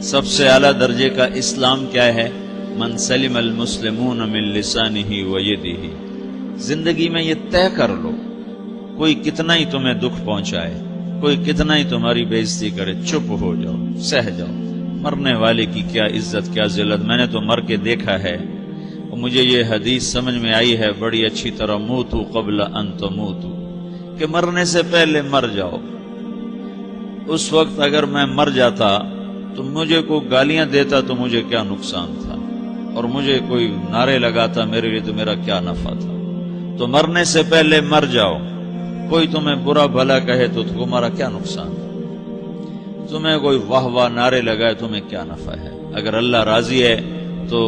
سب سے اعلیٰ درجے کا اسلام کیا ہے؟ من سلم المسلمون من لسانہ و یدہ۔ زندگی میں یہ طے کر لو، کوئی کتنا ہی تمہیں دکھ پہنچائے، کوئی کتنا ہی تمہاری بےعزتی کرے، چپ ہو جاؤ، سہ جاؤ۔ مرنے والے کی کیا عزت، کیا ذلت، میں نے تو مر کے دیکھا ہے، اور مجھے یہ حدیث سمجھ میں آئی ہے بڑی اچھی طرح، موتو قبل ان تموتو، کہ مرنے سے پہلے مر جاؤ۔ اس وقت اگر میں مر جاتا تو مجھے کوئی گالیاں دیتا تو مجھے کیا نقصان تھا، اور مجھے کوئی نعرے لگاتا میرے لیے تو میرا کیا نفع تھا۔ تو مرنے سے پہلے مر جاؤ، کوئی تمہیں برا بھلا کہے تو تمہارا کیا نقصان ہے، تمہیں کوئی واہ واہ نعرے لگائے تمہیں کیا نفع ہے۔ اگر اللہ راضی ہے تو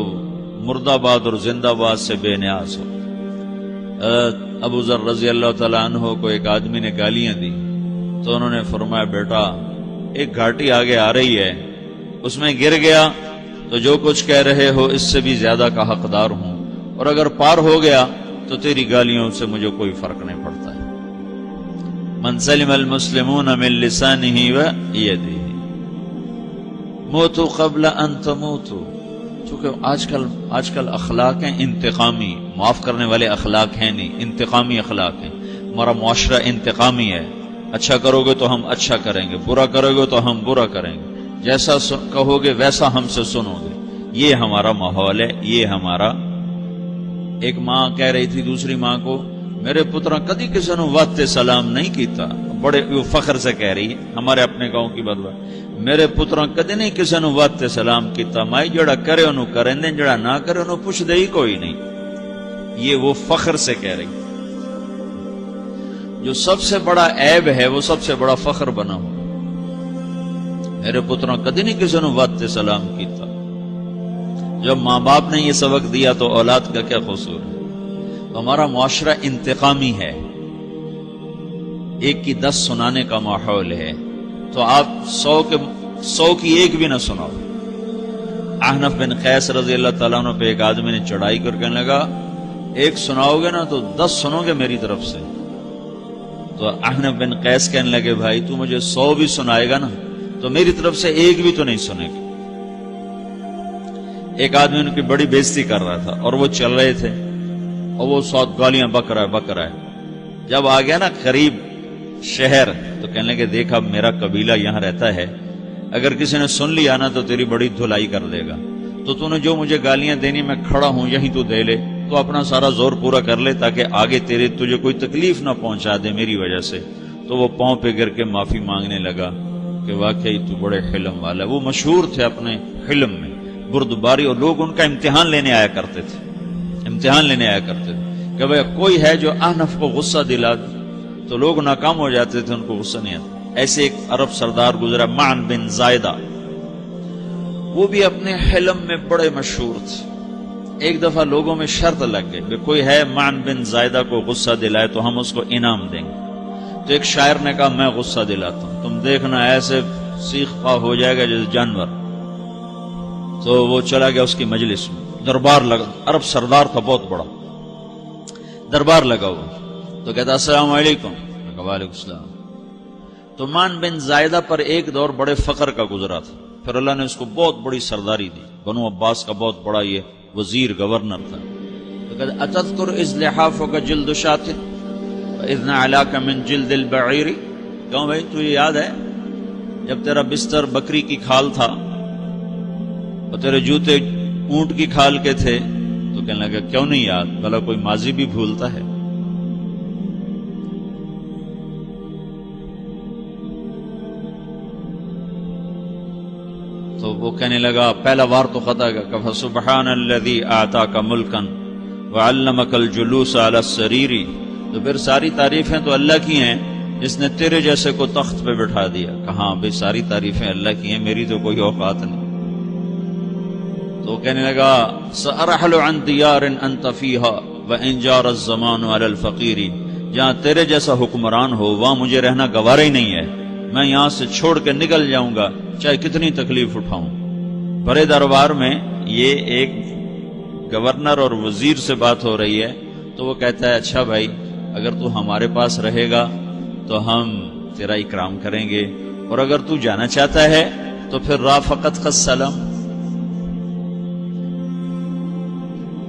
مرد آباد اور زندہ باد سے بے نیاز ہو۔ ابو ذر رضی اللہ تعالیٰ عنہ کو ایک آدمی نے گالیاں دی تو انہوں نے فرمایا بیٹا ایک گھاٹی آگے آ رہی ہے، اس میں گر گیا تو جو کچھ کہہ رہے ہو اس سے بھی زیادہ کا حقدار ہوں، اور اگر پار ہو گیا تو تیری گالیوں سے مجھے کوئی فرق نہیں پڑتا ہے۔ من سلم المسلمون من لسانہ و یدہ موتوا قبل ان تموتوا۔ چونکہ آج کل اخلاق ہیں انتقامی، معاف کرنے والے اخلاق ہیں نہیں، انتقامی اخلاق ہیں۔ ہمارا معاشرہ انتقامی ہے، اچھا کرو گے تو ہم اچھا کریں گے، برا کرو گے تو ہم برا کریں گے، جیسا کہو گے ویسا ہم سے سنو گے۔ یہ ہمارا ماحول ہے، یہ ہمارا۔ ایک ماں کہہ رہی تھی دوسری ماں کو، میرے پترا کدی کسی نے واسطے سلام نہیں کیتا، بڑے فخر سے کہہ رہی ہے، ہمارے اپنے گاؤں کی بات بات، میرے پترا کدی نہیں کسی نے واسطے سلام کیتا، مائی جڑا کرے انہوں کریں دیں، جڑا نہ کرے انہوں پوچھ دے ہی کوئی نہیں۔ یہ وہ فخر سے کہہ رہی، جو سب سے بڑا عیب ہے وہ سب سے بڑا فخر بنا ہو۔ میرے پترا کدی نہیں کسی نے واسطے سلام کیتا۔ جب ماں باپ نے یہ سبق دیا تو اولاد کا کیا قصور ہے؟ تو ہمارا معاشرہ انتقامی ہے، ایک کی 10 سنانے کا ماحول ہے، تو آپ 100 کی ایک بھی نہ سناؤ۔ احنف بن قیس رضی اللہ تعالیٰ عنہ پہ ایک آدمی نے چڑھائی کر کہنے لگا ایک سناؤ گے نا تو 10 سنو گے میری طرف سے۔ تو احنف بن قیس کہنے لگے بھائی تو مجھے 100 بھی سنائے گا نا تو میری طرف سے ایک بھی تو نہیں سنے گا۔ ایک آدمی ان کی بڑی بےزتی کر رہا تھا اور وہ چل رہے تھے اور وہ 100 گالیاں بک رہا ہے۔ جب آ گیا نا قریب شہر تو کہنے لگے دیکھا میرا قبیلہ یہاں رہتا ہے، اگر کسی نے سن لیا نا تو تیری بڑی دھلائی کر دے گا، تو نے جو مجھے گالیاں دینی میں کھڑا ہوں یہیں تو دے لے، تو اپنا سارا زور پورا کر لے تاکہ آگے تجھے کوئی تکلیف نہ پہنچا دے میری وجہ سے۔ تو وہ پاؤں پہ گر کے معافی مانگنے لگا کہ واقعی تو بڑے حلم والا ہے۔ وہ مشہور تھے اپنے حلم میں، بردباری، اور لوگ ان کا امتحان لینے آیا کرتے تھے کہ بھئی کوئی ہے جو احنف کو غصہ دلا دے، تو لوگ ناکام ہو جاتے تھے، ان کو غصہ نہیں آتا۔ ایسے ایک عرب سردار گزرا معن بن زائدہ، وہ بھی اپنے حلم میں بڑے مشہور تھے۔ ایک دفعہ لوگوں میں شرط لگ گئی کوئی ہے معن بن زائدہ کو غصہ دلائے تو ہم اس کو انعام دیں گے۔ تو ایک شاعر نے کہا میں غصہ دلاتا ہوں، تم دیکھنا ایسے سیخ پا ہو جائے گا جیسے جانور۔ تو وہ چلا گیا اس کی مجلس میں، دربار لگا، عرب سردار تھا بہت بڑا، دربار لگا ہوا، تو کہتا السلام علیکم، وعلیکم السلام۔ تو معن بن زائدہ پر ایک دور بڑے فقر کا گزرا تھا، پھر اللہ نے اس کو بہت بڑی سرداری دی، بنو عباس کا بہت بڑا یہ وزیر گورنر تھا۔ تو کہتا اتذکر اذ لحافک جلد شاۃ واذ نعلاک من جلد البعیر، کیوں بھائی تجھے یاد ہے جب تیرا بستر بکری کی کھال تھا اور تیرے جوتے اونٹ کی کھال کے تھے؟ تو کہنے لگا کیوں نہیں یاد، بھلا کوئی ماضی بھی بھولتا ہے؟ تو وہ کہنے لگا پہلا وار تو خطا کا فسبحان الذی اعطاک ملکا وعلمک الجلوس علی السریر، تو پھر ساری تعریفیں تو اللہ کی ہیں جس نے تیرے جیسے کو تخت پہ بٹھا دیا۔ کہاں بھئی ساری تعریفیں اللہ کی ہیں، میری تو کوئی اوقات نہیں۔ تو کہنے لگا سأرحل عن دیار انت فیہا وان جار الزمان علی الفقیر، جہاں تیرے جیسا حکمران ہو وہاں مجھے رہنا گوارا ہی نہیں ہے، میں یہاں سے چھوڑ کے نکل جاؤں گا چاہے کتنی تکلیف اٹھاؤں۔ بڑے دربار میں یہ ایک گورنر اور وزیر سے بات ہو رہی ہے، تو وہ کہتا ہے اچھا بھائی اگر تو ہمارے پاس رہے گا تو ہم تیرا اکرام کریں گے، اور اگر تو جانا چاہتا ہے تو پھر رافقت کا سلام،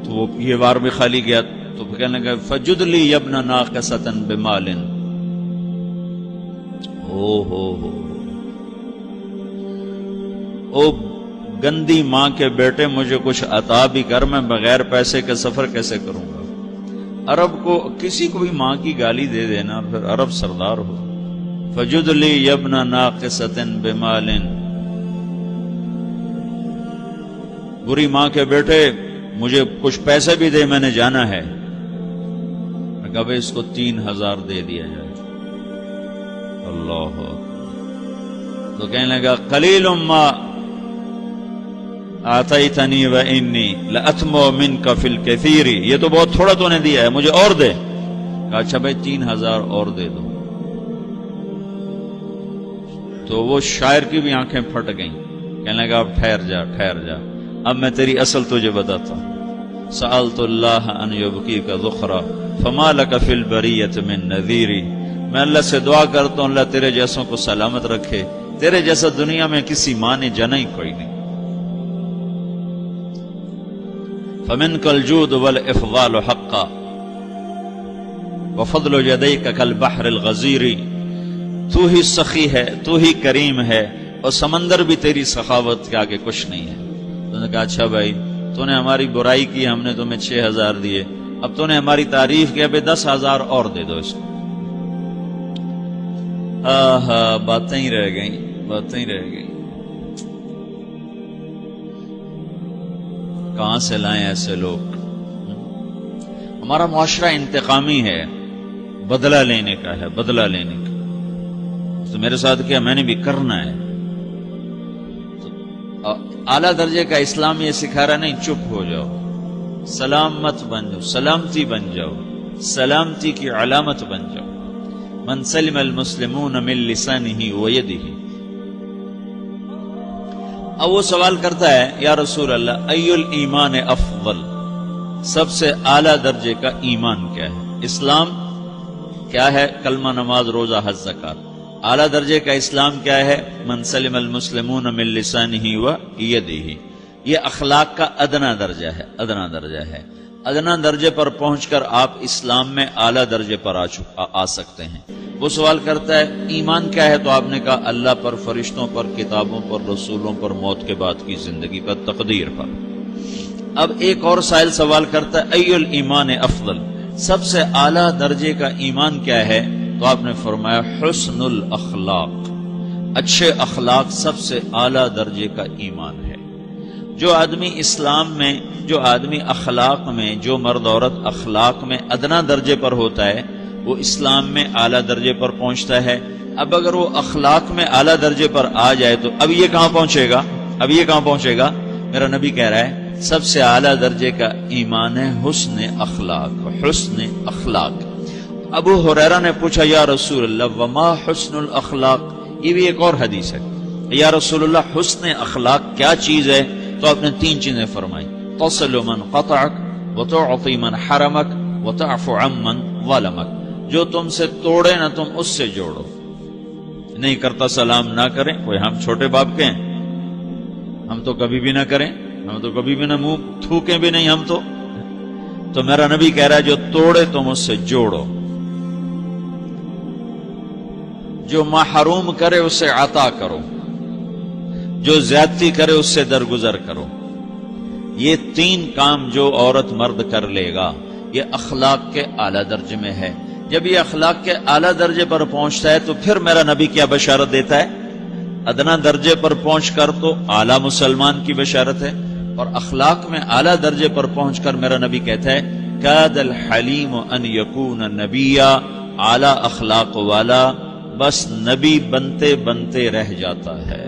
تو وہ یہ وار بھی خالی گیا تو پھر کہنے لگا فجد لی یبن ناقصۃ بمال، او گندی ماں کے بیٹے مجھے کچھ عطا بھی کر، میں بغیر پیسے کے سفر کیسے کروں گا؟ عرب کو کسی کو بھی ماں کی گالی دے دینا اور پھر عرب سردار ہو. فجد لی یبن ناقصۃ بمال، بری ماں کے بیٹے مجھے کچھ پیسے بھی دے، میں نے جانا ہے. میں کہا بھائی اس کو 3000 دے دیا جائے. اللہ تو کہنے لگا قلیل ما آتیتنی و انی لأتمو منک فی الکثیر، یہ تو بہت تھوڑا تو نے دیا ہے، مجھے اور دے. کہا اچھا بھائی 3000 اور دے دو. تو وہ شاعر کی بھی آنکھیں پھٹ گئیں. کہنے لگا اب ٹھہر جا ٹھہر جا، اب میں تیری اصل تجھے بتاتا ہوں. سألت اللہ ان یبقیک ذخرا فما لک فی البریۃ من نذیر، میں اللہ سے دعا کرتا ہوں اللہ تیرے جیسوں کو سلامت رکھے، تیرے جیسا دنیا میں کسی ماں نے جنا ہی کوئی نہیں. فمنک الجود والافضال حقا وفضل یدیک کالبحر الغزیر، تو ہی سخی ہے، تو ہی کریم ہے، اور سمندر بھی تیری سخاوت کے آگے کچھ نہیں ہے. تو نے کہا اچھا بھائی تو نے ہماری برائی کی، ہم نے تمہیں 6000 دیے، اب تو نے ہماری تعریف کی، اب 10,000 اور دے دو اس کو. باتیں ہی رہ گئیں، باتیں ہی رہ گئیں. کہاں سے لائیں ایسے لوگ؟ ہمارا معاشرہ انتقامی ہے، بدلہ لینے کا ہے، بدلہ لینے کا. تو میرے ساتھ کیا میں نے بھی کرنا ہے. تو اعلیٰ درجے کا اسلام یہ سکھا رہا نہیں چپ ہو جاؤ، سلامت بن جاؤ، سلامتی بن جاؤ، سلامتی کی علامت بن جاؤ. من سلم المسلمون من لسانہ ویدہ. اب وہ سوال کرتا ہے یا رسول اللہ ای الایمان افضل، سب سے اعلیٰ درجے کا ایمان کیا ہے؟ اسلام کیا ہے؟ کلمہ، نماز، روزہ، حج، زکات. اعلیٰ درجے کا اسلام کیا ہے؟ من سلم المسلمون من لسانہ ویدہ. یہ اخلاق کا ادنا درجہ ہے، ادنا درجہ ہے. ادنا درجے پر پہنچ کر آپ اسلام میں اعلیٰ درجے پر آ سکتے ہیں. وہ سوال کرتا ہے ایمان کیا ہے؟ تو آپ نے کہا اللہ پر، فرشتوں پر، کتابوں پر، رسولوں پر، موت کے بعد کی زندگی پر، تقدیر پر. اب ایک اور سائل سوال کرتا ہے ای الایمان افضل، سب سے اعلیٰ درجے کا ایمان کیا ہے؟ تو آپ نے فرمایا حسن الاخلاق، اچھے اخلاق سب سے اعلیٰ درجے کا ایمان ہے. جو آدمی اسلام میں، جو آدمی اخلاق میں، جو مرد عورت اخلاق میں ادنا درجے پر ہوتا ہے وہ اسلام میں اعلیٰ درجے پر پہنچتا ہے. اب اگر وہ اخلاق میں اعلیٰ درجے پر آ جائے تو اب یہ کہاں پہنچے گا؟ اب یہ کہاں پہنچے گا؟ میرا نبی کہہ رہا ہے سب سے اعلیٰ درجے کا ایمان ہے حسن اخلاق، حسن اخلاق. ابو ہریرہ نے پوچھا یا رسول اللہ وما حسن الاخلاق، یہ بھی ایک اور حدیث ہے. یا رسول اللہ حسن اخلاق کیا چیز ہے؟ تو آپ نے 3 چیزیں فرمائی، تصل من قطعک وتعطی من حرمک وتعفو عمن ظلمک. جو تم سے توڑے نہ تم اس سے جوڑو. نہیں کرتا سلام نہ کریں، کوئی ہم چھوٹے باپ کے ہیں، ہم تو کبھی بھی نہ کریں، ہم تو کبھی بھی نہ منہ تھوکیں بھی نہیں. ہم تو میرا نبی کہہ رہا ہے جو توڑے تم اس سے جوڑو، جو محروم کرے اسے عطا کرو، جو زیادتی کرے اس سے درگزر کرو. یہ 3 کام جو عورت مرد کر لے گا یہ اخلاق کے اعلیٰ درجے میں ہے. جب یہ اخلاق کے اعلیٰ درجے پر پہنچتا ہے تو پھر میرا نبی کیا بشارت دیتا ہے؟ ادنا درجے پر پہنچ کر تو اعلیٰ مسلمان کی بشارت ہے، اور اخلاق میں اعلیٰ درجے پر پہنچ کر میرا نبی کہتا ہے کاد الحلیم ان یکون نبیا، اعلیٰ اخلاق والا بس نبی بنتے بنتے رہ جاتا ہے.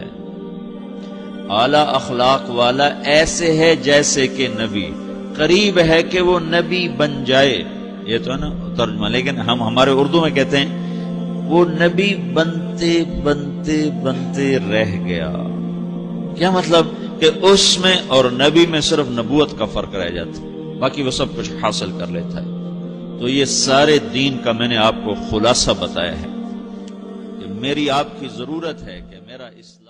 اعلیٰ اخلاق والا ایسے ہے جیسے کہ نبی، قریب ہے کہ وہ نبی بن جائے. یہ تو ہے نا ترجمہ، لیکن ہم ہمارے اردو میں کہتے ہیں وہ نبی بنتے بنتے بنتے رہ گیا. کیا مطلب؟ کہ اس میں اور نبی میں صرف نبوت کا فرق رہ جاتا، باقی وہ سب کچھ حاصل کر لیتا ہے. تو یہ سارے دین کا میں نے آپ کو خلاصہ بتایا ہے کہ میری آپ کی ضرورت ہے کہ میرا اسلام